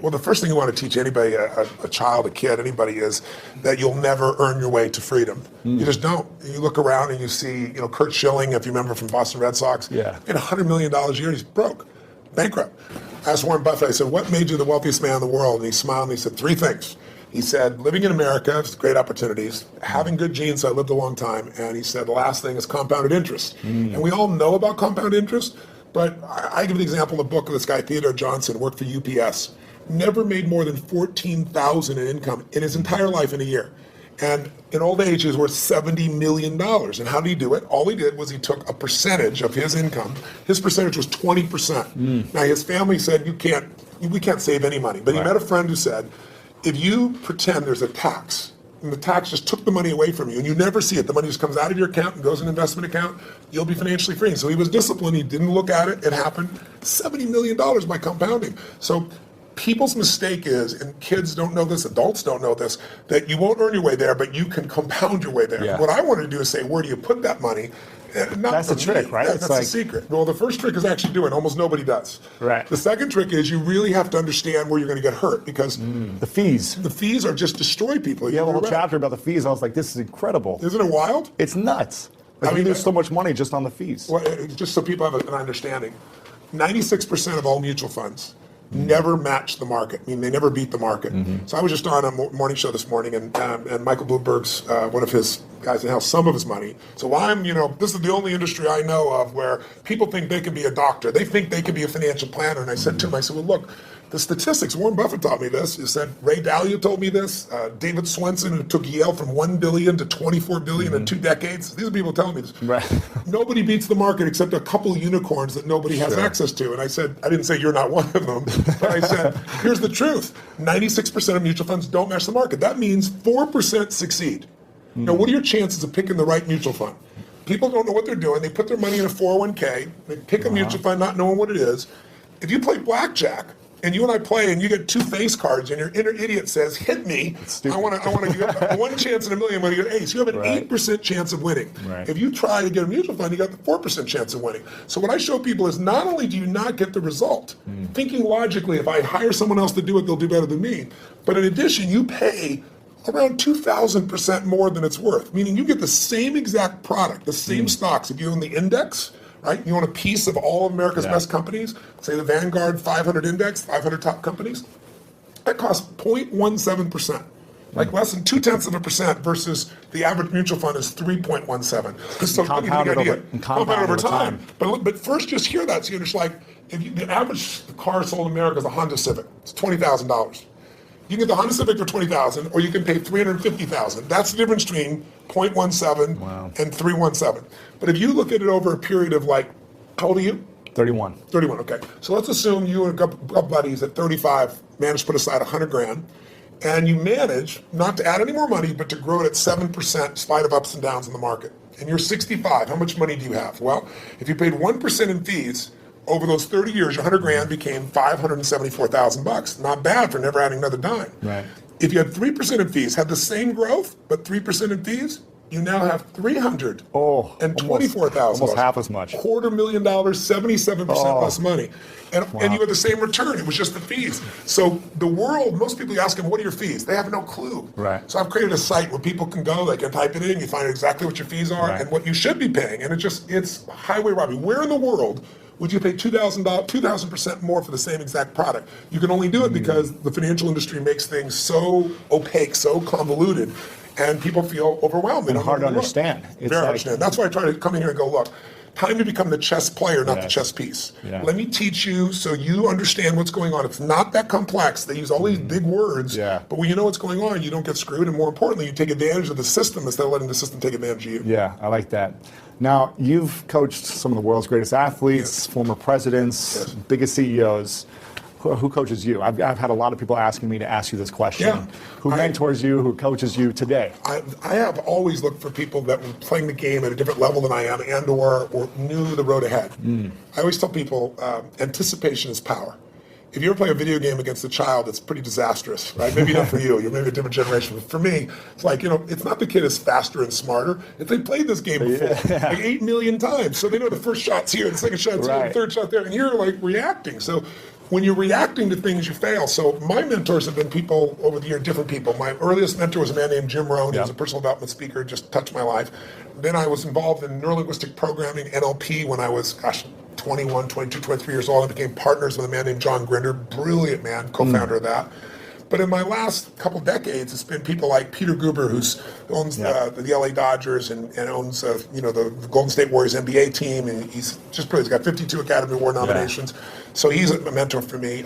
Well, the first thing you want to teach anybody, a child, a kid, anybody, is that you'll never earn your way to freedom. You just don't. You look around and you see, Kurt Schilling, if you remember from Boston Red Sox, made $100 million a year. He's broke, bankrupt. I asked Warren Buffett, I said, what made you the wealthiest man in the world? And he smiled and he said 3 things. He said, living in America, great opportunities, having good genes, so I lived a long time, and he said, the last thing is compounded interest. And we all know about compound interest, but I give the example in the book of this guy, Theodore Johnson, worked for UPS, never made more than $14,000 in income in his entire life in a year. And in old age, he was worth $70 million. And how did he do it? All he did was he took a percentage of his income. His percentage was 20%. Now, his family said, we can't save any money. But he met a friend who said, if you pretend there's a tax, and the tax just took the money away from you, and you never see it, the money just comes out of your account and goes in an investment account, you'll be financially free. So he was disciplined. He didn't look at it. It happened. $70 million by compounding. So people's mistake is, and kids don't know this, adults don't know this, that you won't earn your way there, but you can compound your way there. What I want to do is say, where do you put that money? That's the trick, right? That's the secret. Well, the first trick is actually doing. Almost nobody does. Right. The second trick is you really have to understand where you're going to get hurt, because the fees. The fees are just destroy people. You have a whole chapter about the fees. I was like, this is incredible. Isn't it wild? It's nuts. Like, you lose so much money just on the fees. Well, just so people have an understanding, 96% of all mutual funds never match the market. I mean, they never beat the market. So I was just on a morning show this morning, and Michael Bloomberg's, one of his guys, and some of his money. So this is the only industry I know of where people think they can be a doctor. They think they can be a financial planner. And I said to him, well, look, the statistics, Warren Buffett taught me this. He said, Ray Dalio told me this. David Swenson, who took Yale from $1 billion to $24 billion in 2 decades. These are people telling me this. Right. Nobody beats the market except a couple of unicorns that nobody has access to. And I said, I didn't say you're not one of them, but I said, here's the truth. 96% of mutual funds don't match the market. That means 4% succeed. Now, what are your chances of picking the right mutual fund? People don't know what they're doing. They put their money in a 401k. They pick a mutual fund not knowing what it is. If you play blackjack, and you and I play, and you get 2 face cards, and your inner idiot says, hit me. I want to get 1 chance in a million when you get ace. You have an 8% chance of winning. If you try to get a mutual fund, you got the 4% chance of winning. So what I show people is not only do you not get the result, thinking logically, if I hire someone else to do it, they'll do better than me. But in addition, you pay around 2,000% more than it's worth, meaning you get the same exact product, the same stocks. If you own the index, right? You own a piece of all of America's best companies, say the Vanguard 500 index, 500 top companies. That costs 0.17%, like less than 0.2% versus the average mutual fund is 3.17. So compounded over time. But first, just hear that. So you're just like, the average car sold in America is a Honda Civic. It's $20,000. You can get the Honda Civic for $20,000, or you can pay $350,000. That's the difference between 0.17 and 317. But if you look at it over a period of how old are you? 31. 31, okay. So let's assume you and a couple buddies at 35 managed to put aside $100,000, and you manage not to add any more money, but to grow it at 7% in spite of ups and downs in the market. And you're 65. How much money do you have? Well, if you paid 1% in fees, over those 30 years, your $100,000 became $574,000. Not bad for never adding another dime. Right. If you had 3% in fees, had the same growth, but 3% in fees, you now have $324,000. Almost half as much. $250,000, 77% less money. And you had the same return. It was just the fees. So the world, most people ask them, what are your fees? They have no clue. Right. So I've created a site where people can go, they can type it in, you find exactly what your fees are and what you should be paying. And it's highway robbery. Where in the world would you pay $2,000% more for the same exact product? You can only do it because the financial industry makes things so opaque, so convoluted, and people feel overwhelmed. And hard to understand. Very hard to understand. That's why I try to come in here and go, look, time to become the chess player, not the chess piece. Let me teach you so you understand what's going on. It's not that complex. They use all these big words, but when you know what's going on, you don't get screwed, and more importantly, you take advantage of the system instead of letting the system take advantage of you. Yeah, I like that. Now, you've coached some of the world's greatest athletes, former presidents, biggest CEOs. Who coaches you? I've had a lot of people asking me to ask you this question. Who mentors you? Who coaches you today? I have always looked for people that were playing the game at a different level than I am and or knew the road ahead. I always tell people anticipation is power. If you ever play a video game against a child, it's pretty disastrous, right? Maybe not for you. You're maybe a different generation. But for me, it's like, it's not the kid is faster and smarter. If they played this game before, like 8 million times. So they know the first shot's here, the second shot's here, the third shot there, and you're like reacting. So when you're reacting to things, you fail. So my mentors have been people over the year, different people. My earliest mentor was a man named Jim Rohn. He was a personal development speaker, just touched my life. Then I was involved in neurolinguistic programming, NLP, when I was, 21, 22, 23 years old. I became partners with a man named John Grinder, brilliant man, co-founder of that. But in my last couple decades, it's been people like Peter Guber, who owns the LA Dodgers and owns the Golden State Warriors NBA team, and he's just brilliant. He's got 52 Academy Award nominations, so he's a mentor for me.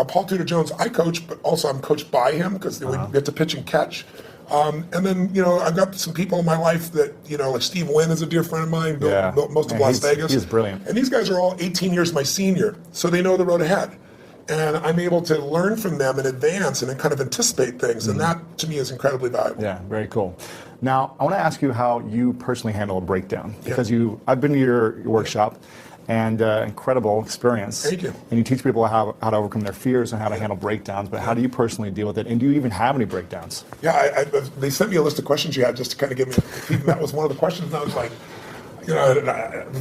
Paul Tudor Jones, I coach, but also I'm coached by him because we get to pitch and catch. And then, I've got some people in my life that, like Steve Wynn is a dear friend of mine, built most of Las Vegas. He's brilliant. And these guys are all 18 years my senior, so they know the road ahead. And I'm able to learn from them in advance and then kind of anticipate things. And that, to me, is incredibly valuable. Yeah, very cool. Now, I want to ask you how you personally handle a breakdown. Because I've been to your workshop, and incredible experience. Thank you. And you teach people how to overcome their fears and how to handle breakdowns. But how do you personally deal with it? And do you even have any breakdowns? Yeah, they sent me a list of questions you had just to kind of give me, that was one of the questions. And I was like,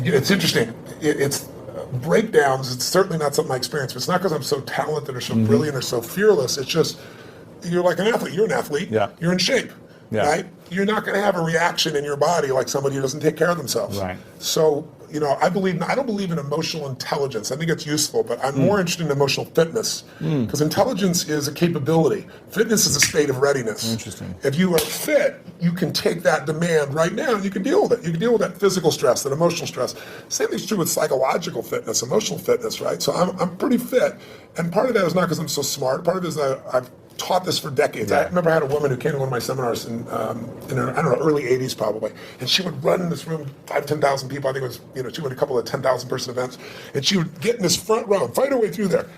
it's interesting. It's breakdowns, it's certainly not something I experience. It's not because I'm so talented or so brilliant or so fearless. It's just, you're like an athlete. You're an athlete. Yeah. You're in shape. Yeah. Right? You're not going to have a reaction in your body like somebody who doesn't take care of themselves. Right. So, I don't believe in emotional intelligence. I think it's useful, but I'm more interested in emotional fitness, because intelligence is a capability. Fitness is a state of readiness. Interesting. If you are fit, you can take that demand right now and you can deal with it. You can deal with that physical stress, that emotional stress. Same thing's true with psychological fitness, emotional fitness, right? So I'm pretty fit, and part of that is not because I'm so smart. Part of it is I've taught this for decades. I remember I had a woman who came to one of my seminars in early 80s probably, and she would run in this room, 10,000 people. I think it was, she went a couple of 10,000 person events, and she would get in this front row and fight her way through there.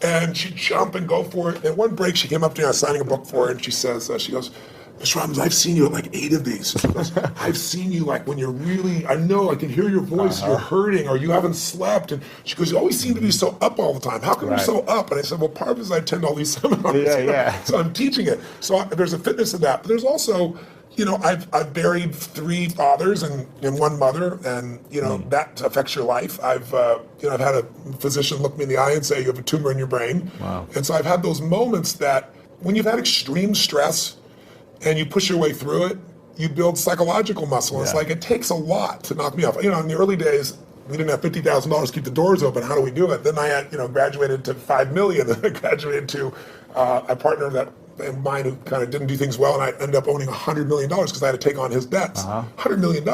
And she'd jump and go for it. And at one break, she came up to me, I was signing a book for her, and she says, she goes, Mr. Robbins, I've seen you at like 8 of these. She goes, I've seen you like when you're really, I know, I can hear your voice, you're hurting, or you haven't slept. And she goes, you always seem to be so up all the time. How come you're so up? And I said, well, part of it is I attend all these seminars. So I'm teaching it. So there's a fitness to that. But there's also, I've buried 3 fathers and 1 mother, and that affects your life. I've had a physician look me in the eye and say you have a tumor in your brain. Wow. And so I've had those moments that when you've had extreme stress and you push your way through it, you build psychological muscle. It's like it takes a lot to knock me off. In the early days, we didn't have $50,000 to keep the doors open. How do we do it? Then I had, graduated to $5 million. Then I graduated to a partner that mine who kind of didn't do things well, and I ended up owning $100 million because I had to take on his debts. $100 million.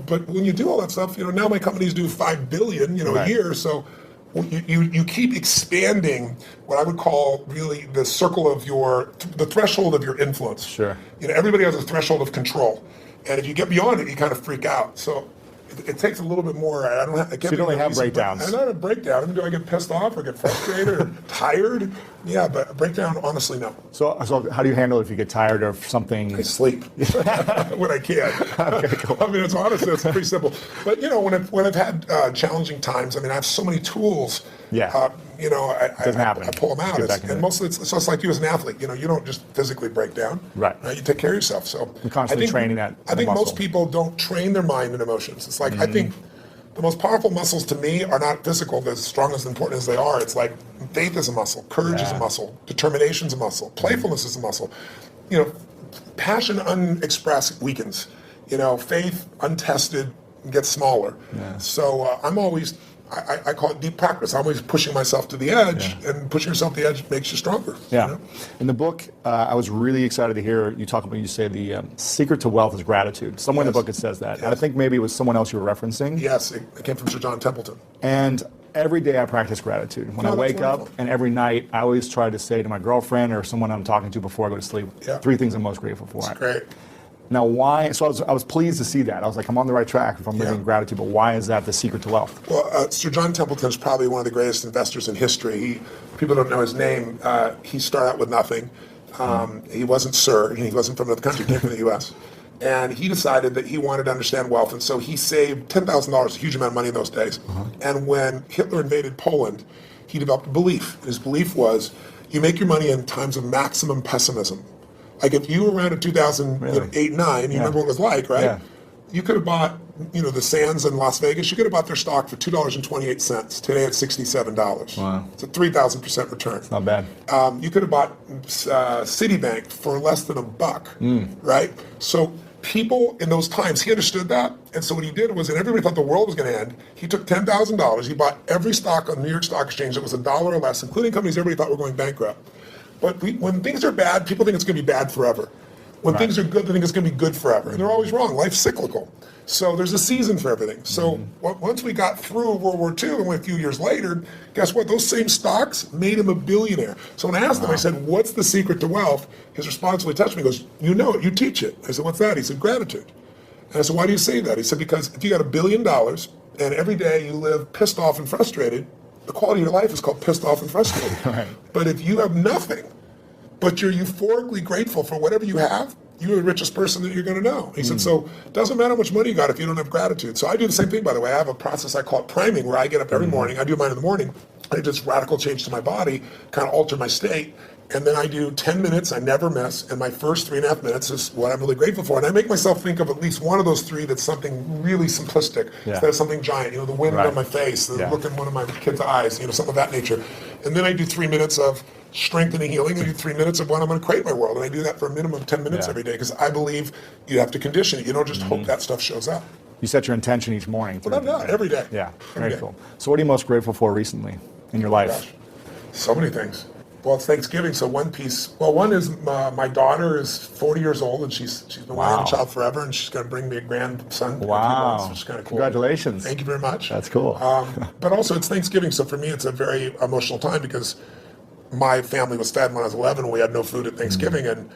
But when you do all that stuff, now my companies do $5 billion, a year. So you keep expanding what I would call really the circle of the threshold of your influence. Sure. Everybody has a threshold of control, and if you get beyond it, you kind of freak out. So it takes a little bit more. I can't. So you don't have breakdowns. I don't have a breakdown. Do I get pissed off or get frustrated or tired? Yeah, but a breakdown, honestly, no. So how do you handle it if you get tired of something? I sleep when I can. Okay, cool. I mean, it's honestly, it's pretty simple. But when I've had challenging times, I have so many tools. Yeah. I pull them out. And mostly it's just like you as an athlete. You don't just physically break down. Right. You take care of yourself. So you're constantly training that. I think most people don't train their mind and emotions. It's like I think the most powerful muscles to me are not physical, as strong as important as they are. It's like faith is a muscle, courage is a muscle, determination is a muscle, playfulness is a muscle. Passion unexpressed weakens. Faith untested gets smaller. Yeah. So I'm always, I call it deep practice. I'm always pushing myself to the edge, and pushing yourself to the edge makes you stronger. Yeah. In the book, I was really excited to hear you talk about, you say the secret to wealth is gratitude. Somewhere in the book it says that. And I think maybe it was someone else you were referencing. Yes, it came from Sir John Templeton. And every day I practice gratitude. When I wake up, and every night, I always try to say to my girlfriend or someone I'm talking to before I go to sleep, 3 things I'm most grateful for. That's great. Now, why? So I was pleased to see that. I was like, I'm on the right track if I'm living in gratitude. But why is that the secret to wealth? Well, Sir John Templeton is probably one of the greatest investors in history. People don't know his name. He started out with nothing. He wasn't Sir. He wasn't from another country. He came from the U.S. And he decided that he wanted to understand wealth, and so he saved $10,000, a huge amount of money in those days. And when Hitler invaded Poland, he developed a belief. His belief was, you make your money in times of maximum pessimism. Like if you were around in 2008, 9, you remember what it was like, right? Yeah. you could have bought, the Sands in Las Vegas, you could have bought their stock for $2.28. Today it's $67. Wow. It's a 3,000% return. It's not bad. You could have bought Citibank for less than $1, right? So people in those times, he understood that. And so what he did was, and everybody thought the world was going to end, he took $10,000, he bought every stock on the New York Stock Exchange that was $1 or less, including companies everybody thought were going bankrupt. But when things are bad, people think it's going to be bad forever. When things are good, they think it's going to be good forever. And they're always wrong. Life's cyclical. So there's a season for everything. So once we got through World War II and a few years later, guess what? Those same stocks made him a billionaire. So when I asked him, I said, what's the secret to wealth? His response really touched me. He goes, you know it, you teach it. I said, what's that? He said, gratitude. And I said, why do you say that? He said, because if you got $1 billion and every day you live pissed off and frustrated, the quality of your life is called pissed off and frustrated. Right. But if you have nothing, but you're euphorically grateful for whatever you have, you're the richest person that you're going to know. He said, so it doesn't matter how much money you got if you don't have gratitude. So I do the same thing, by the way. I have a process I call it priming, where I get up every morning. I do mine in the morning. I do this radical change to my body, kind of alter my state. And then I do 10 minutes, I never miss. And my first 3.5 minutes is what I'm really grateful for. And I make myself think of at least one of those three that's something really simplistic instead of something giant. The wind on my face, the look in one of my kids' eyes, something of that nature. And then I do 3 minutes of strengthening, healing. I do 3 minutes of what I'm going to create my world. And I do that for a minimum of 10 minutes every day, because I believe you have to condition it. You don't just hope that stuff shows up. You set your intention each morning. Well, not every day. Yeah, very cool. So what are you most grateful for recently in your life? Gosh, so many things. Well, it's Thanksgiving, so one piece. Well, one is my daughter is 40 years old, and she's been wanting a child forever, and she's going to bring me a grandson in a few months, which is kind of cool. Congratulations. Thank you very much. That's cool. But also, it's Thanksgiving, so for me, it's a very emotional time, because my family was fed when I was 11. We had no food at Thanksgiving, and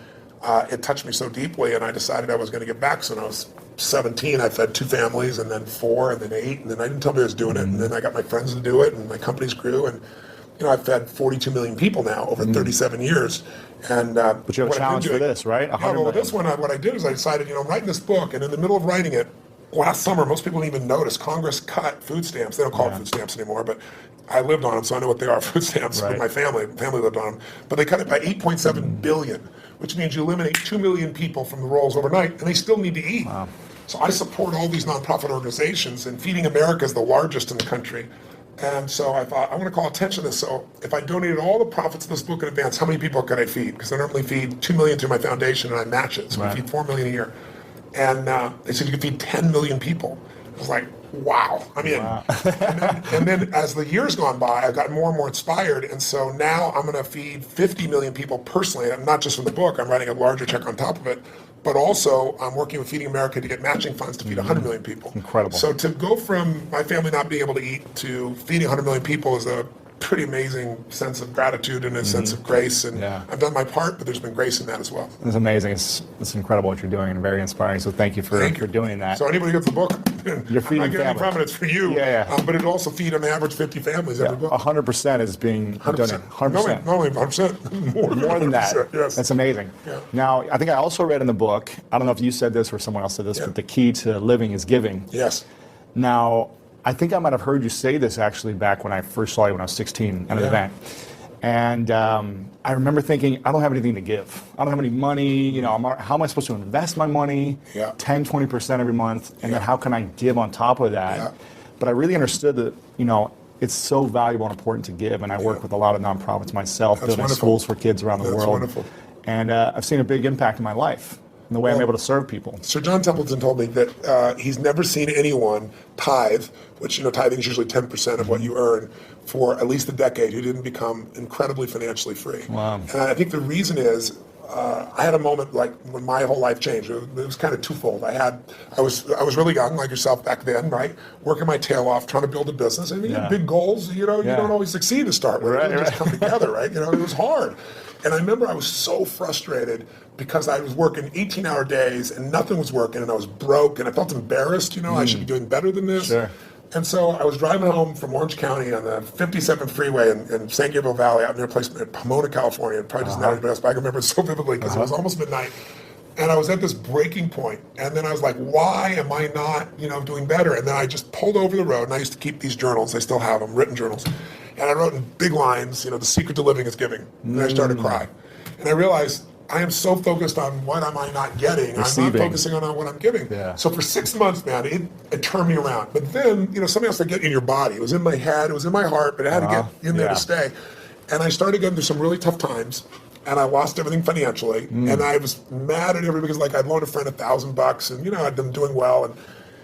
it touched me so deeply, and I decided I was going to give back. So when I was 17, I fed 2 families, and then 4, and then 8, and then I didn't tell me I was doing it, and then I got my friends to do it, and my companies grew, and I've fed 42 million people now over 37 years. And but you have a challenge for this, right? Well, this one, what I did is I decided, I'm writing this book, and in the middle of writing it, last summer, most people didn't even notice, Congress cut food stamps. They don't call it food stamps anymore, but I lived on them, so I know what they are, food stamps, with my family. Family lived on them. But they cut it by 8.7 billion, which means you eliminate 2 million people from the rolls overnight, and they still need to eat. Wow. So I support all these nonprofit organizations, and Feeding America is the largest in the country. And so I thought, I want to call attention to this. So if I donated all the profits of this book in advance, how many people could I feed? Because I normally feed 2 million through my foundation, and I match it. So I feed 4 million a year. And they said you could feed 10 million people. I was like, wow. I mean, and then as the years gone by, I've gotten more and more inspired. And so now I'm going to feed 50 million people personally, and not just from the book. I'm writing a larger check on top of it. But also, I'm working with Feeding America to get matching funds to feed 100 million people. Incredible. So to go from my family not being able to eat to feeding 100 million people is a pretty amazing sense of gratitude and a sense of grace. And I've done my part, but there's been grace in that as well. It's amazing. It's incredible what you're doing, and very inspiring. So thank you for doing that. So anybody who gets the book, you're feeding I'm not getting any profits for you. But it'll also feed on average 50 families every book. 100% is being done. 100%. Not only 100%, more than that. Yes. That's amazing. Yeah. Now, I think I also read in the book, I don't know if you said this or someone else said this, but the key to living is giving. Yes. Now, I think I might have heard you say this actually back when I first saw you when I was 16 at an event. And I remember thinking, I don't have anything to give. I don't have any money. How am I supposed to invest my money? 10, 20% every month. And then how can I give on top of that? But I really understood that, it's so valuable and important to give. And I work with a lot of nonprofits myself, building schools for kids around the world. Wonderful. And I've seen a big impact in my life, in the way I'm able to serve people. Sir John Templeton told me that he's never seen anyone tithe, which, tithing is usually 10% of what you earn, for at least a decade, who didn't become incredibly financially free. Wow. And I think the reason is, I had a moment like when my whole life changed. It was kind of twofold. I was really young, like yourself back then, right? Working my tail off, trying to build a business. And you have big goals, you don't always succeed to start with. It doesn't just come together, right? It was hard. And I remember I was so frustrated because I was working 18-hour days and nothing was working, and I was broke, and I felt embarrassed. I should be doing better than this. Sure. And so I was driving home from Orange County on the 57th freeway in San Gabriel Valley, out near a place in Pomona, California. It probably doesn't matter anybody else, but I can remember it so vividly because it was almost midnight. And I was at this breaking point. And then I was like, why am I not, doing better? And then I just pulled over the road, and I used to keep these journals. I still have them, written journals. And I wrote in big lines, the secret to living is giving. And I started to cry. And I realized I am so focused on what am I not getting. Receiving. I'm not focusing on what I'm giving. Yeah. So for 6 months, man, it turned me around. But then, something else to get in your body. It was in my head, it was in my heart, but it had to get in there to stay. And I started getting through some really tough times, and I lost everything financially. And I was mad at everybody because, like, I'd loaned a friend $1,000, and I'd been doing well, and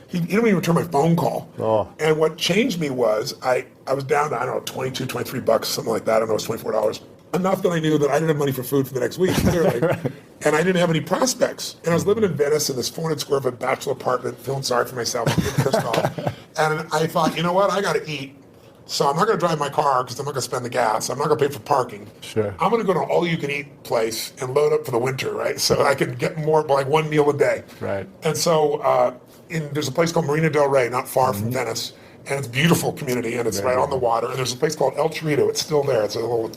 he didn't even return my phone call. Oh. And what changed me was I was down to, I don't know, $22, $23, something like that. I don't know, it was $24. Enough that I knew that I didn't have money for food for the next week, clearly. Right. And I didn't have any prospects. And I was living in Venice in this 400 square foot bachelor apartment, feeling sorry for myself, getting pissed off. And I thought, you know what, I got to eat. So I'm not going to drive my car because I'm not going to spend the gas. I'm not going to pay for parking. Sure. I'm going to go to an all-you-can-eat place and load up for the winter, right? So I can get more, like one meal a day. Right. And so there's a place called Marina del Rey, not far from Venice. And it's a beautiful community, and it's right on the water. And there's a place called El Chorito. It's still there. It's a little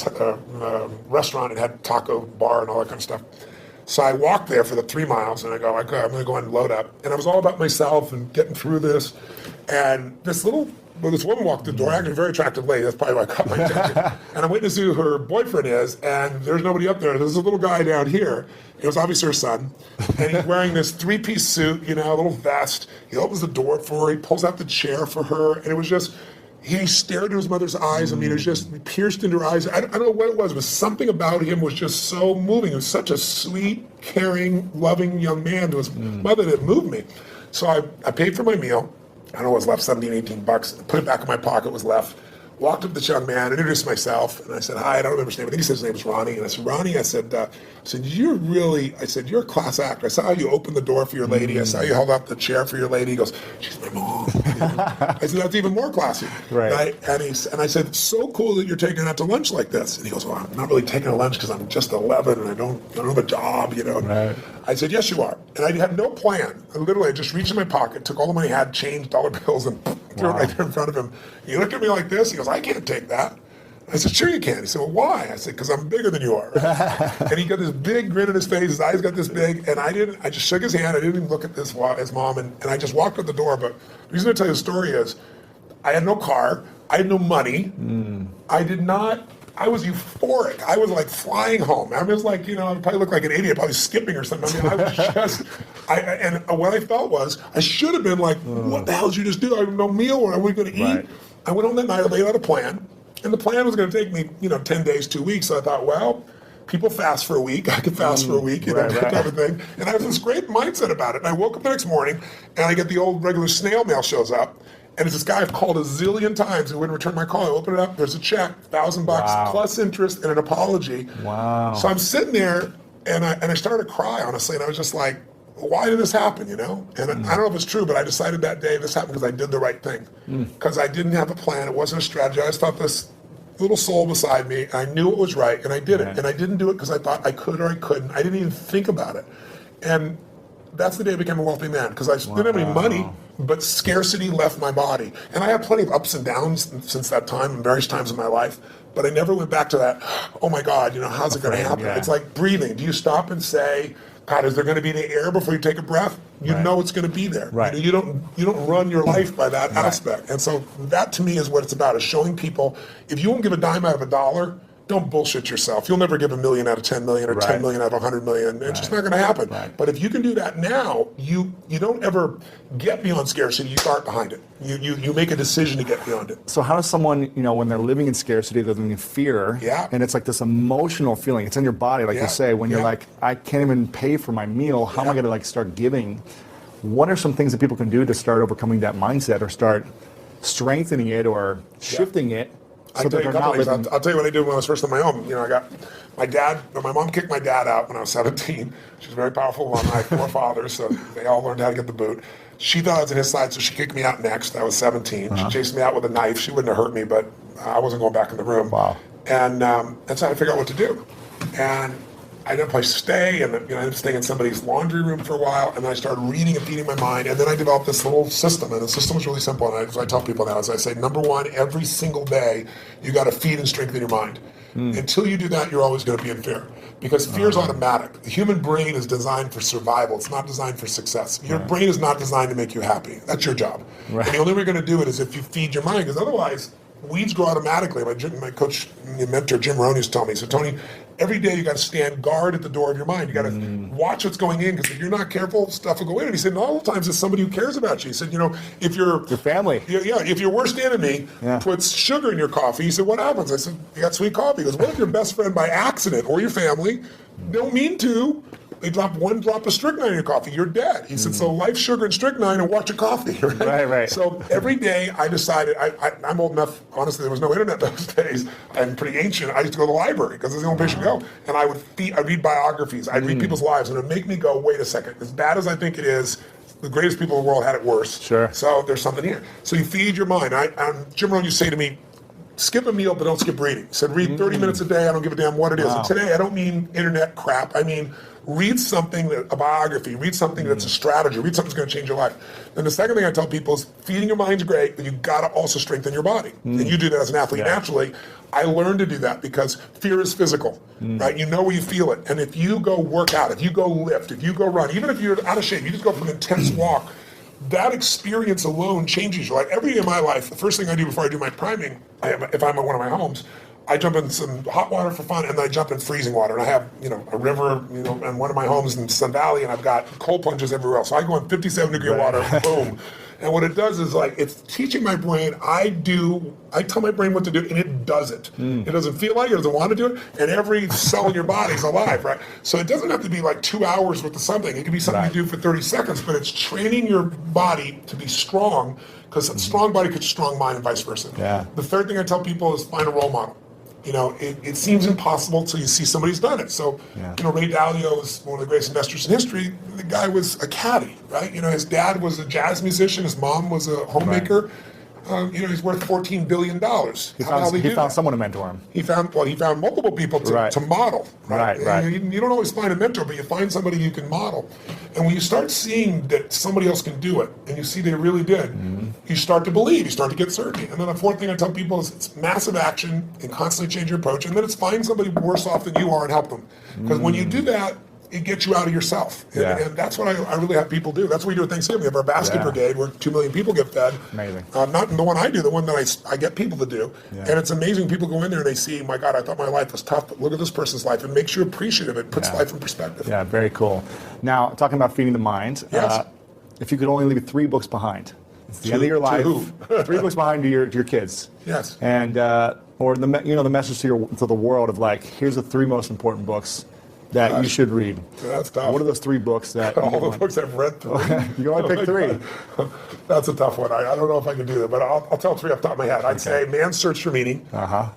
restaurant. It had taco bar and all that kind of stuff. So I walked there for the 3 miles, and I go, okay, I'm going to go and load up. And I was all about myself and getting through this. And this woman walked the door, actually a very attractive lady. That's probably why I caught my attention. And I'm waiting to see who her boyfriend is, and there's nobody up there. There's a little guy down here. It was obviously her son. And he's wearing this 3-piece suit, a little vest. He opens the door for her. He pulls out the chair for her. And it was just, he stared into his mother's eyes. I mean, it was just pierced into her eyes. I don't know what it was, but something about him was just so moving. He was such a sweet, caring, loving young man to his mother that moved me. So I paid for my meal. I don't know what was left, $17, $18. Put it back in my pocket, what was left. Walked up to this young man, introduced myself, and I said, hi, I don't remember his name. I think he said his name was Ronnie. And I said, Ronnie, I said, you're a class actor. I saw how you opened the door for your lady. I saw how you held up the chair for your lady. He goes, she's my mom. I said, that's even more classy. Right. And I said, it's so cool that you're taking her out to lunch like this. And he goes, well, I'm not really taking her lunch because I'm just 11 and I don't have a job, Right. I said, yes, you are. And I had no plan. I just reached in my pocket, took all the money I had, changed dollar bills, and threw it right there in front of him. He looked at me like this. He goes, I can't take that. I said, sure you can. He said, well, why? I said, because I'm bigger than you are. And he got this big grin on his face. His eyes got this big. And I just shook his hand. I didn't even look at his mom. And I just walked out the door. But the reason I tell you the story is I had no car. I had no money. I was euphoric. I was like flying home. I was like, I probably looked like an idiot, probably skipping or something. I mean, I was just, and what I felt was, I should have been like, what the hell did you just do? I have no meal. What are we going to eat? Right. I went home that night, I laid out a plan. And the plan was going to take me, 10 days, 2 weeks. So I thought, well, people fast for a week. I could fast for a week, that type of thing. And I have this great mindset about it. And I woke up the next morning, and I get the old regular snail mail shows up. And it's this guy I've called a zillion times who wouldn't return my call. I open it up, there's a check, $1,000 plus interest and an apology. Wow. So I'm sitting there, and I started to cry, honestly. And I was just like, why did this happen, And I don't know if it's true, but I decided that day this happened because I did the right thing. Because I didn't have a plan. It wasn't a strategy. I just thought this little soul beside me. I knew it was right, and I did it. And I didn't do it because I thought I could or I couldn't. I didn't even think about it. And that's the day I became a wealthy man, because I didn't have any money, but scarcity left my body. And I had plenty of ups and downs since that time, in various times in my life, but I never went back to that, oh my God, how's it going to happen? Yeah. It's like breathing. Do you stop and say, God, is there going to be any air before you take a breath? You know it's going to be there. Right. You don't run your life by that aspect. And so that to me is what it's about, is showing people, if you won't give a dime out of $1, don't bullshit yourself. You'll never give $1 million out of 10 million or 10 million out of 100 million. It's just not going to happen. Right. But if you can do that now, you don't ever get beyond scarcity. You start behind it. You make a decision to get beyond it. So how does someone, when they're living in scarcity, they're living in fear, and it's like this emotional feeling. It's in your body, like you say, when you're like, I can't even pay for my meal. How am I going to start giving? What are some things that people can do to start overcoming that mindset, or start strengthening it, or shifting it? So I'll tell you a couple things. I'll tell you what I did when I was first on my own. I got my mom kicked my dad out when I was 17. She was a very powerful woman. I had 4 fathers, so they all learned how to get the boot. She thought I was on his side, so she kicked me out next. I was 17. She chased me out with a knife. She wouldn't have hurt me, but I wasn't going back in the room. Wow. And that's how I figured out what to do. And I didn't have a place to stay, and I ended up staying in somebody's laundry room for a while, and then I started reading and feeding my mind, and then I developed this little system, and the system was really simple, and I tell people now, as I say, number one, every single day, you got to feed and strengthen your mind. Until you do that, you're always going to be in fear, because fear is automatic. The human brain is designed for survival. It's not designed for success. Your brain is not designed to make you happy. That's your job. Right. And the only way you're going to do it is if you feed your mind, because otherwise, weeds grow automatically. My coach, my mentor, Jim Rohn, used to tell me, he said, Tony, every day you got to stand guard at the door of your mind. You got to watch what's going in, because if you're not careful, stuff will go in. And he said, all the times it's somebody who cares about you. He said, if your family, if your worst enemy puts sugar in your coffee, he said, what happens? I said, you got sweet coffee. He goes, what if your best friend by accident, or your family, don't mean to, they drop one drop of strychnine in your coffee, you're dead. He said, so life, sugar, and strychnine, and watch your coffee. Right. So every day I decided, I'm old enough, honestly, there was no internet those days. I'm pretty ancient. I used to go to the library, because it's the only place you go. And I'd read biographies. I'd read people's lives, and it would make me go, wait a second, as bad as I think it is, the greatest people in the world had it worse. Sure. So there's something here. So you feed your mind. Jim Rohn used to say to me, skip a meal, but don't skip reading. He said, read 30 minutes a day. I don't give a damn what it is. And today, I don't mean internet crap. I mean, read something, a biography, read something that's a strategy, read something that's going to change your life. And the second thing I tell people is feeding your mind's great, but you've got to also strengthen your body. And you do that as an athlete naturally. I learned to do that because fear is physical, right? You know where you feel it. And if you go work out, if you go lift, if you go run, even if you're out of shape, you just go for an intense walk, that experience alone changes your life. Every day of my life, the first thing I do before I do my priming, if I'm at one of my homes, I jump in some hot water for fun, and then I jump in freezing water. And I have, a river, in one of my homes in Sun Valley, and I've got cold plunges everywhere else. So I go in 57-degree water, boom. And what it does is, it's teaching my brain. I tell my brain what to do, and it does it. It doesn't feel like it, doesn't want to do it, and every cell in your body is alive, right? So it doesn't have to be 2 hours worth of something. It can be something you do for 30 seconds, but it's training your body to be strong, because a strong body creates a strong mind, and vice versa. Yeah. The third thing I tell people is find a role model. It seems impossible until you see somebody who's done it. So, Ray Dalio is one of the greatest investors in history. The guy was a caddy, right? His dad was a jazz musician. His mom was a homemaker. He's worth $14 billion. He found someone to mentor him. He found multiple people to model. Right. You don't always find a mentor, but you find somebody you can model. And when you start seeing that somebody else can do it, and you see they really did, you start to believe, you start to get certainty. And then the fourth thing I tell people is it's massive action and constantly change your approach, and then it's find somebody worse off than you are and help them. Because when you do that, it gets you out of yourself. And that's what I really have people do. That's what we do at Thanksgiving. We have our basket brigade where 2 million people get fed. Amazing. Not the one I do, the one that I get people to do. And it's amazing. People go in there and they see, my God, I thought my life was tough, but look at this person's life. It makes you appreciative. It puts life in perspective. Yeah, very cool. Now, talking about feeding the mind, if you could only leave 3 books behind, it's the end of your life. 3 books behind to your kids. Yes. And or the message to the world of here's the 3 most important books that you should read. That's tough. What are those 3 books that all the books I've read through? You can only pick 3. That's a tough one. I don't know if I can do that, but I'll tell 3 off the top of my head. I'd say Man's Search for Meaning,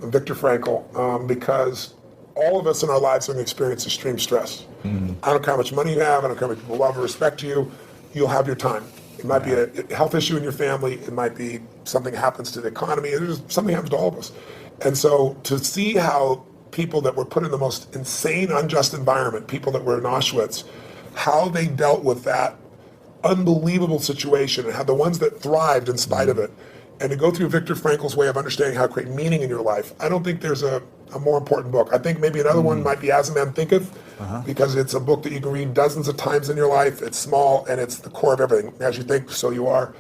Viktor Frankl, because all of us in our lives are going to experience extreme stress. I don't care how much money you have, I don't care how much people love or respect you, you'll have your time. It might be a health issue in your family, it might be something happens to the economy, something happens to all of us. And so to see how people that were put in the most insane, unjust environment, people that were in Auschwitz, how they dealt with that unbelievable situation, and how the ones that thrived in spite of it, and to go through Viktor Frankl's way of understanding how to create meaning in your life. I don't think there's a more important book. I think maybe another one might be As a Man Thinketh, because it's a book that you can read dozens of times in your life. It's small, and it's the core of everything. As you think, so you are.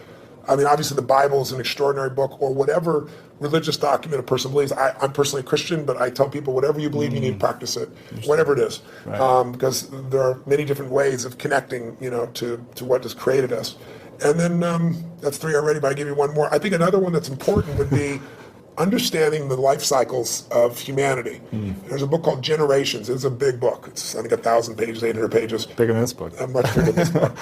I mean, obviously the Bible is an extraordinary book, or whatever religious document a person believes. I'm personally a Christian, but I tell people whatever you believe, you need to practice it, whatever it is. Because there are many different ways of connecting, to what has created us. And then that's 3 already, but I give you one more. I think another one that's important would be understanding the life cycles of humanity. There's a book called Generations. It's a big book. It's, I think, 1,000 pages, 800 pages. Bigger than this book. Much bigger than this book.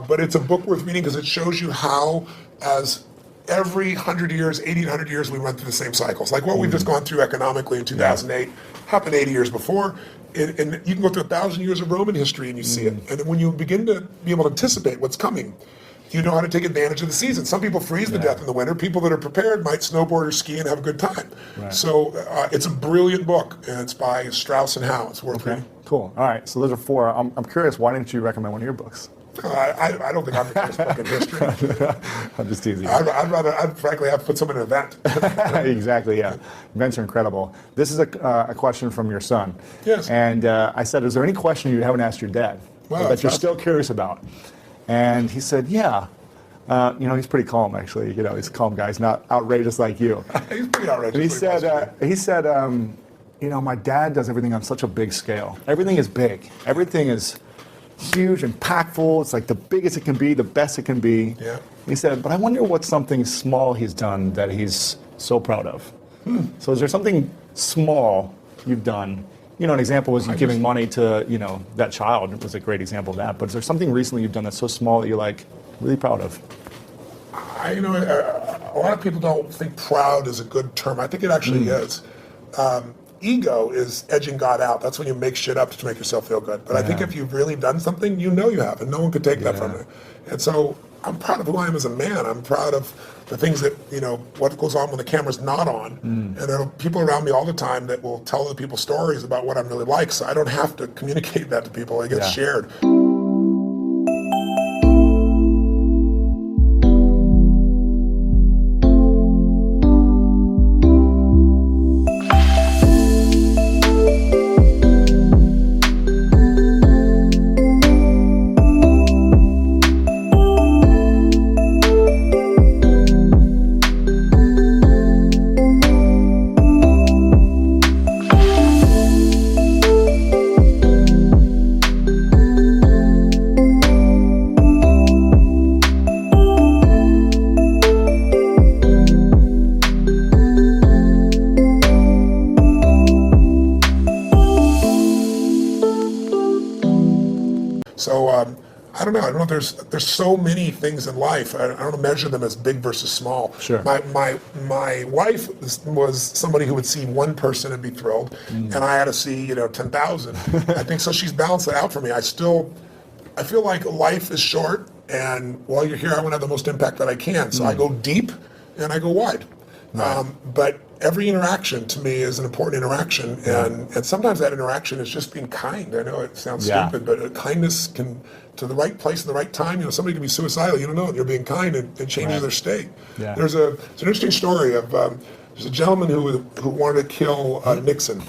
But it's a book worth reading because it shows you how, as every 100 years, 80, 100 years, we run through the same cycles. Like what we've just gone through economically in 2008 happened 80 years before. And you can go through 1,000 years of Roman history and you see it. And then when you begin to be able to anticipate what's coming, you know how to take advantage of the season. Some people freeze to death in the winter. People that are prepared might snowboard or ski and have a good time. So it's a brilliant book, and it's by Strauss and Howe. It's worth reading. Cool. All right. So those are 4. I'm curious. Why didn't you recommend one of your books? I don't think I'm the best book in history. I'm just teasing. I'd frankly have put some in an event. Exactly. Yeah. Events are incredible. This is a question from your son. Yes. And I said, is there any question you haven't asked your dad that you're still curious about? And he said, yeah, He's pretty calm, actually. He's a calm guy. He's not outrageous like you. He's pretty outrageous. And he said, my dad does everything on such a big scale. Everything is big. Everything is huge, impactful. It's like the biggest it can be, the best it can be. Yeah. He said, but I wonder what's something small he's done that he's so proud of. So is there something small you've done? An example was you giving money to, that child. It was a great example of that. But is there something recently you've done that's so small that you're like really proud of? A lot of people don't think proud is a good term. I think it actually is. Ego is edging God out. That's when you make shit up to make yourself feel good. But I think if you've really done something, you have, and no one could take that from you. And so I'm proud of who I am as a man. I'm proud of the things that, what goes on when the camera's not on. And there are people around me all the time that will tell other people stories about what I'm really like. So I don't have to communicate that to people. It gets shared. So I don't know. There's so many things in life. I don't measure them as big versus small. Sure. My wife was somebody who would see one person and be thrilled, and I had to see 10,000. I think so. She's balanced it out for me. I feel like life is short, and while you're here, I want to have the most impact that I can. So I go deep and I go wide. Right. But every interaction to me is an important interaction, and sometimes that interaction is just being kind. I know it sounds stupid, but kindness can, to the right place at the right time. Somebody can be suicidal. You don't know, you're being kind and changes their state. Yeah. It's an interesting story of there's a gentleman who wanted to kill Nixon,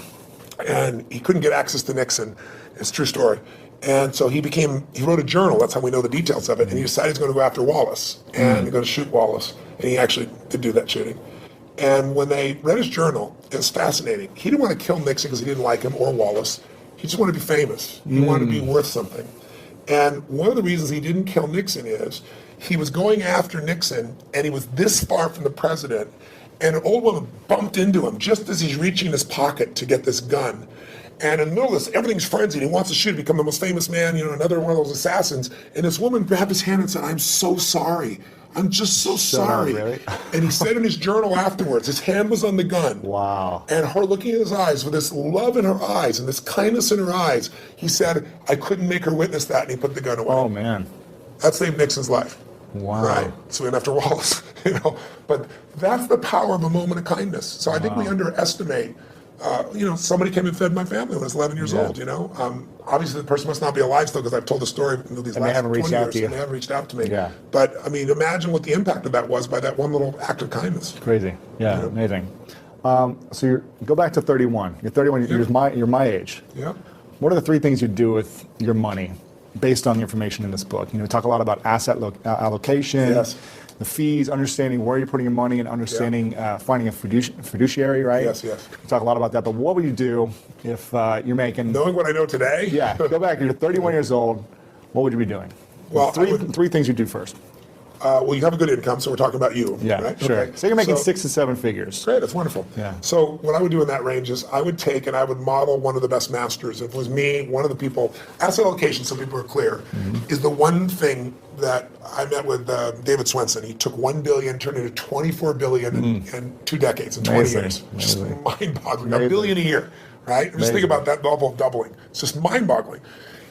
and he couldn't get access to Nixon. It's a true story. And so he wrote a journal. That's how we know the details of it. And he decided he's going to go after Wallace and going to shoot Wallace. And he actually did do that shooting. And when they read his journal, it was fascinating. He didn't want to kill Nixon because he didn't like him or Wallace. He just wanted to be famous. He wanted to be worth something. And one of the reasons he didn't kill Nixon is he was going after Nixon, and he was this far from the president, and an old woman bumped into him just as he's reaching his pocket to get this gun. And in the middle of this, everything's frenzied. He wants to shoot, become the most famous man, another one of those assassins. And this woman grabbed his hand and said, "I'm so sorry. I'm just so sorry." Really? And he said in his journal afterwards, his hand was on the gun. Wow. And her looking in his eyes with this love in her eyes and this kindness in her eyes, he said, "I couldn't make her witness that," and he put the gun away. Oh, man. That saved Nixon's life. Wow. Right. So we went after Wallace, But that's the power of a moment of kindness. So I think we underestimate. Somebody came and fed my family when I was 11 years old, Obviously, the person must not be alive still because I've told the story these last 20 years, and they haven't reached out to me. Yeah. But, imagine what the impact of that was by that one little act of kindness. Crazy. Yeah, amazing. So you go back to 31. You're 31, you're my age. Yeah. What are the three things you do with your money based on the information in this book? We talk a lot about asset allocation. Yes. The fees, understanding where you're putting your money, and understanding finding a fiduciary, right? Yes. We talk a lot about that, but what would you do if you're making... Knowing what I know today? Yeah, go back, you're 31 years old, what would you be doing? Well, three things you do first. Well, you have a good income, so we're talking about you. Yeah, right? sure. Okay. So you're making 6 to 7 figures. Great, that's wonderful. Yeah. So what I would do in that range is I would take and I would model one of the best masters. If it was me, one of the people, asset allocation, so people are clear, is the one thing that I met with David Swenson. He took $1 billion, turned it into $24 billion in 2 decades, in 20 years. Just mind-boggling. $1 billion a year, right? Just think about that level of doubling. It's just mind-boggling.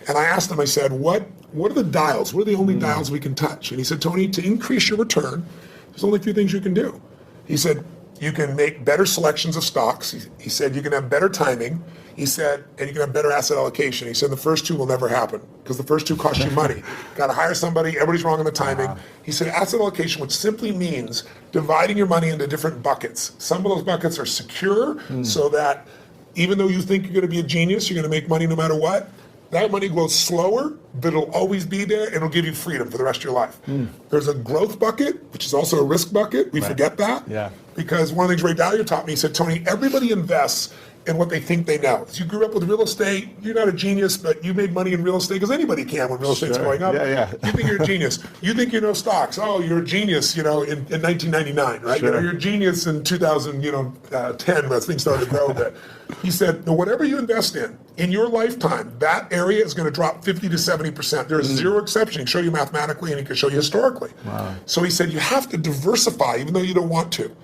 And I asked him, I said, what are the dials? What are the only dials we can touch? And he said, Tony, to increase your return, there's only a few things you can do. He said, you can make better selections of stocks. He said, you can have better timing. He said, and you can have better asset allocation. He said, the first two will never happen because the first two cost you money. Got to hire somebody. Everybody's wrong on the timing. He said, asset allocation, which simply means dividing your money into different buckets. Some of those buckets are secure so that even though you think you're going to be a genius, you're going to make money no matter what. That money grows slower, but it'll always be there, and it'll give you freedom for the rest of your life. There's a growth bucket, which is also a risk bucket. We forget that. Yeah. Because one of the things Ray Dalio taught me, he said, Tony, everybody invests in what they think they know. If you grew up with real estate, you're not a genius, but you made money in real estate, because anybody can when real estate's going up. Yeah. You think you're a genius. You think you know stocks. Oh, you're a genius, in 1999, right? Sure. You're a genius in 2010 when things started to grow a bit. He said, whatever you invest in your lifetime, that area is going to drop 50 to 70%. There's zero exception. He can show you mathematically, and he can show you historically. Wow. So he said, you have to diversify, even though you don't want to.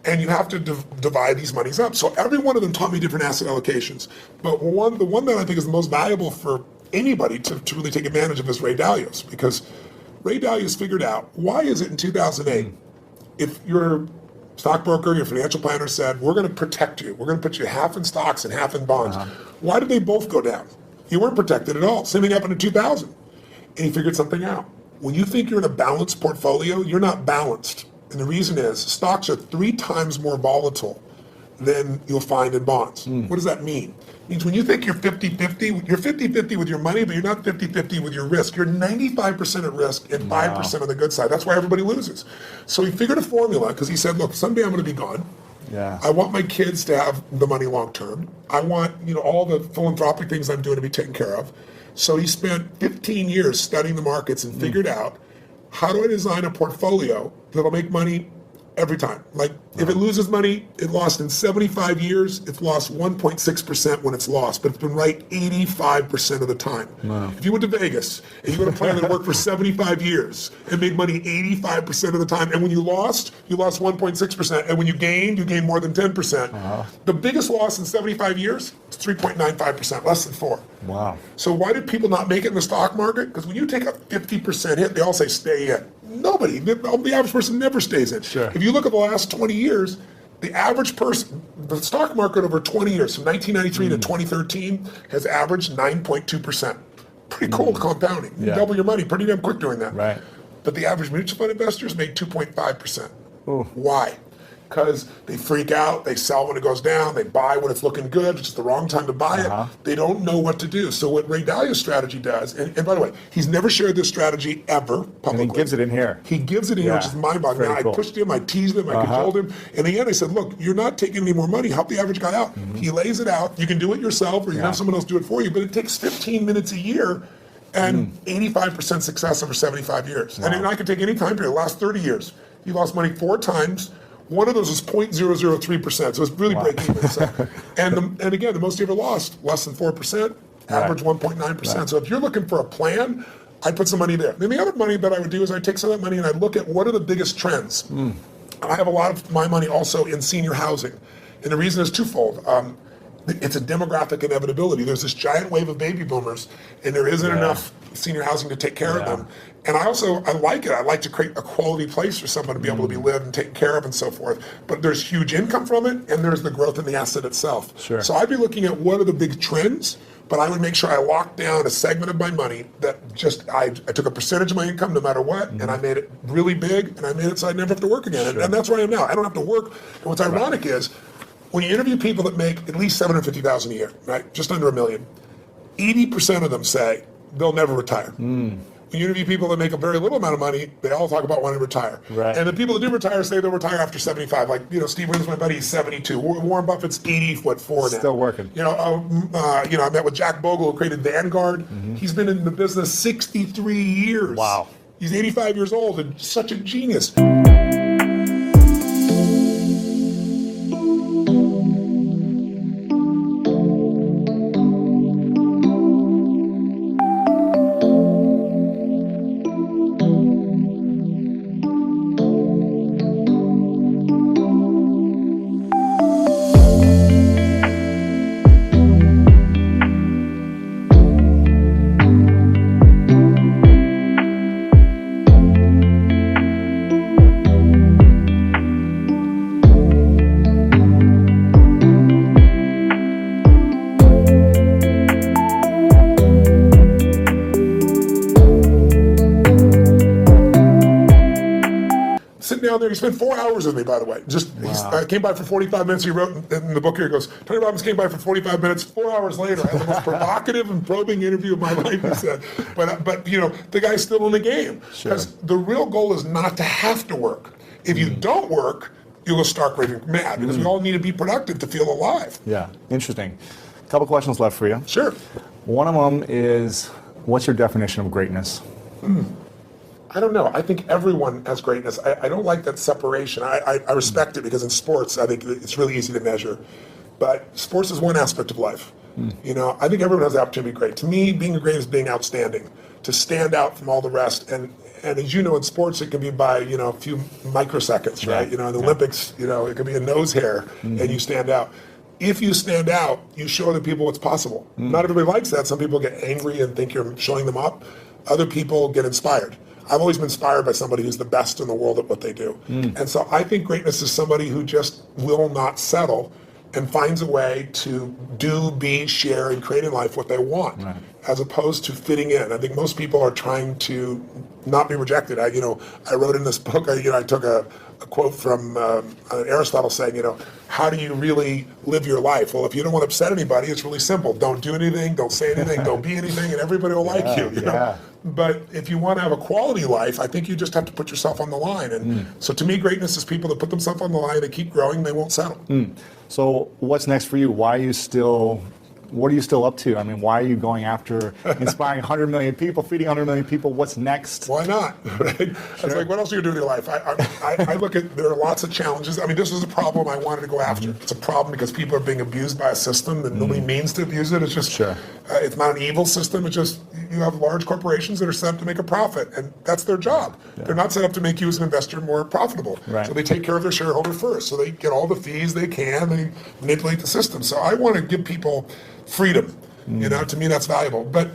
And you have to divide these monies up. So every one of them taught me different asset allocations. But the one that I think is the most valuable for anybody to really take advantage of is Ray Dalio's, because Ray Dalio's figured out, why is it in 2008, if your stockbroker, your financial planner said, we're going to protect you, we're going to put you half in stocks and half in bonds, why did they both go down? You weren't protected at all. Same thing happened in 2000. And he figured something out. When you think you're in a balanced portfolio, you're not balanced. And the reason is stocks are 3 times more volatile than you'll find in bonds. What does that mean? It means when you think you're 50-50, you're 50-50 with your money, but you're not 50-50 with your risk. You're 95% at risk and 5% on the good side. That's why everybody loses. So he figured a formula, because he said, look, someday I'm going to be gone. Yeah. I want my kids to have the money long term. I want all the philanthropic things I'm doing to be taken care of. So he spent 15 years studying the markets and figured out, how do I design a portfolio that'll make money every time? Like, if it loses money, it lost in 75 years, it's lost 1.6% when it's lost, but it's been right 85% of the time. Wow. If you went to Vegas and you had a plan that worked for 75 years and made money 85% of the time, and when you lost 1.6%, and when you gained more than 10%. The biggest loss in 75 years is 3.95%, less than 4. Wow. So why did people not make it in the stock market? Because when you take a 50% hit, they all say stay in. Nobody, the average person never stays in. Sure. If you look at the last 20 years, the average person, the stock market over 20 years, from 1993 to 2013, has averaged 9.2%. Pretty cool compounding. You double your money pretty damn quick doing that. Right. But the average mutual fund investors made 2.5%. Why? Because they freak out, they sell when it goes down, they buy when it's looking good, it's just the wrong time to buy it. They don't know what to do. So what Ray Dalio's strategy does, and by the way, he's never shared this strategy ever publicly. And he gives it in here. He gives it in here, which is mind-boggling. I pushed him, I teased him, I cajoled him. In the end, I said, look, you're not taking any more money, help the average guy out. He lays it out. You can do it yourself, or you can have someone else do it for you, but it takes 15 minutes a year and 85% success over 75 years. And I could take any time period, the last 30 years. He lost money 4 times. One of those was 0.003%, so it's really breaking even. So, and again, the most he ever lost, less than 4%, average 1.9%. So if you're looking for a plan, I'd put some money there. Then the other money that I would do is I'd take some of that money and I'd look at what are the biggest trends. I have a lot of my money also in senior housing, and the reason is twofold. It's a demographic inevitability. There's this giant wave of baby boomers, and there isn't enough senior housing to take care of them. And I like it. I like to create a quality place for someone to be able to be lived and taken care of and so forth. But there's huge income from it, and there's the growth in the asset itself. Sure. So I'd be looking at what are the big trends, but I would make sure I locked down a segment of my money that I took a percentage of my income no matter what, and I made it really big, and I made it so I'd never have to work again. And that's where I am now. I don't have to work. And what's ironic is, when you interview people that make at least $750,000 a year, right, just under $1 million, 80% of them say they'll never retire. When you interview people that make a very little amount of money, they all talk about wanting to retire. Right. And the people that do retire say they'll retire after 75. Like, Steve Williams, my buddy, he's 72. Warren Buffett's 84 now. Still working. I met with Jack Bogle, who created Vanguard. He's been in the business 63 years. Wow. He's 85 years old and such a genius. Sitting down there, he spent 4 hours with me, by the way. He Robbins came by for 45 minutes. He wrote in the book here, he goes, Tony Robbins came by for 45 minutes. 4 hours later, I had the most provocative and probing interview of my life, he said. But the guy's still in the game. Because the real goal is not to have to work. If you don't work, you'll go stark raving mad, because we all need to be productive to feel alive. Yeah, interesting. A couple questions left for you. Sure. One of them is, what's your definition of greatness? I don't know. I think everyone has greatness. I don't like that separation. I respect it, because in sports, I think it's really easy to measure. But sports is one aspect of life. I think everyone has the opportunity to be great. To me, being great is being outstanding, to stand out from all the rest. And as you know, in sports, it can be by a few microseconds, right? In the Olympics, it could be a nose hair, and you stand out. If you stand out, you show other people what's possible. Not everybody likes that. Some people get angry and think you're showing them up. Other people get inspired. I've always been inspired by somebody who's the best in the world at what they do. And so I think greatness is somebody who just will not settle and finds a way to do, be, share, and create in life what they want, as opposed to fitting in. I think most people are trying to not be rejected. I wrote in this book, I took a quote from Aristotle saying, how do you really live your life? Well, if you don't want to upset anybody, it's really simple. Don't do anything, don't say anything, don't be anything, and everybody will like you. You know? But if you want to have a quality life, I think you just have to put yourself on the line. And so to me, greatness is people that put themselves on the line, they keep growing, they won't settle. So what's next for you? What are you still up to? I mean, why are you going after inspiring 100 million people, feeding 100 million people? What's next? Why not? Right? It's like, what else are you doing in your life? I look at, there are lots of challenges. I mean, this is a problem I wanted to go after. It's a problem because people are being abused by a system that nobody means to abuse it. It's just, it's not an evil system. It's just, you have large corporations that are set up to make a profit, and that's their job. They're not set up to make you as an investor more profitable. So they take care of their shareholder first. So they get all the fees they can. They manipulate the system. So I want to give people freedom. To me, that's valuable. But,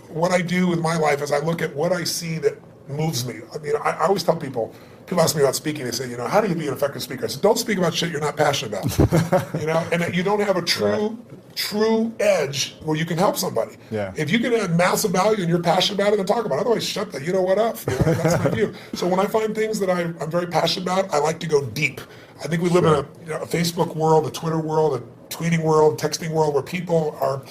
what I do with my life is I look at what I see that moves me. I mean, I always tell people ask me about speaking, they say, how do you be an effective speaker? I said, don't speak about shit you're not passionate about. And that you don't have a true edge where you can help somebody. If you can add massive value and you're passionate about it, then talk about it. Otherwise, shut that, what up. That's my view. So when I find things that I'm very passionate about, I like to go deep. I think we live in a Facebook world, a Twitter world, a tweeting world, texting world, where people are,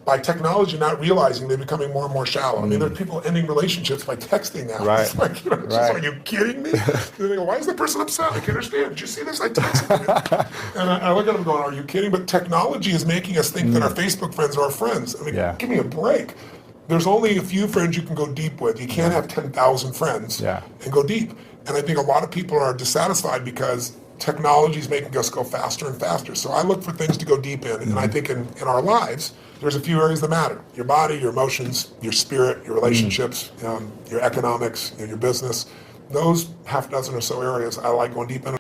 by technology, not realizing they're becoming more and more shallow. I mean, there are people ending relationships by texting now. It's like, are you kidding me? They go, why is the person upset? I can't understand. Did you see this? I texted you. And I look at them going, are you kidding? But technology is making us think that our Facebook friends are our friends. I mean, give me a break. There's only a few friends you can go deep with. You can't have 10,000 friends and go deep. And I think a lot of people are dissatisfied because technology is making us go faster and faster. So I look for things to go deep in. And I think in our lives, there's a few areas that matter. Your body, your emotions, your spirit, your relationships, your economics, your business. Those half dozen or so areas I like going deep in.